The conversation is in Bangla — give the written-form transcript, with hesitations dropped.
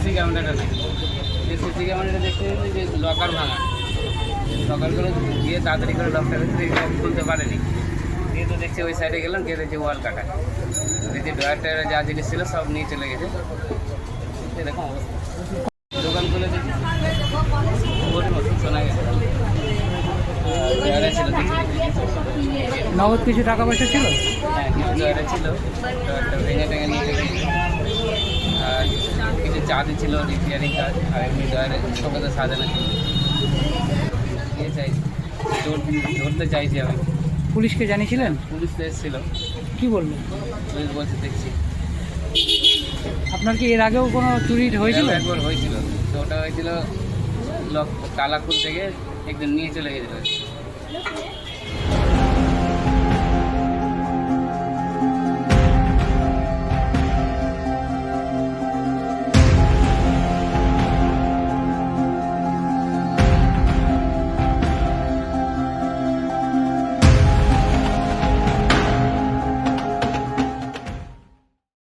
সিসি ক্যামেরাটা নেই, যে সিসি ক্যামেরাটা দেখতে গেলে যে লকার ভাঙা, লকারগুলো গিয়ে তাড়াতাড়ি করে লকটা লক খুলতে পারেনি, দিয়ে তো দেখছি ওই সাইডে গেলাম, গিয়ে দেখছি ওয়াল কাটা, দেখছি ড্রয়ারটা যা জিনিস ছিল সব নিয়ে চলে গেছে। এরকম অবস্থা, দোকান খুলে দেখি ওরই মতো শোনা গেছে ড্রয়ারে ছিল, নগদ কিছু টাকা পয়সা ছিল? হ্যাঁ কিছু ড্রয়ারে ছিল, ড্রয়ারটা ভেঙে টেঙে নিয়ে গেছি। আর কিছু চার্জ ছিল, রিপেয়ারিং কাজ, আর এমনি ড্রয়ারে ছোটো তো সাজানো ছিল। ইয়ে চাইছি, ধরতে চাইছি আমি। পুলিশকে জানিয়েছিলেন? পুলিশ তো এসেছিল, কি বললো? পুলিশ বলছে দেখছি। আপনার কি এর আগেও কোনো চুরি হয়েছিল? একবার হয়েছিল, তো ওটা হয়েছিল লক তালা খুলতে গিয়ে একদিন নিয়ে চলে গেছিলো।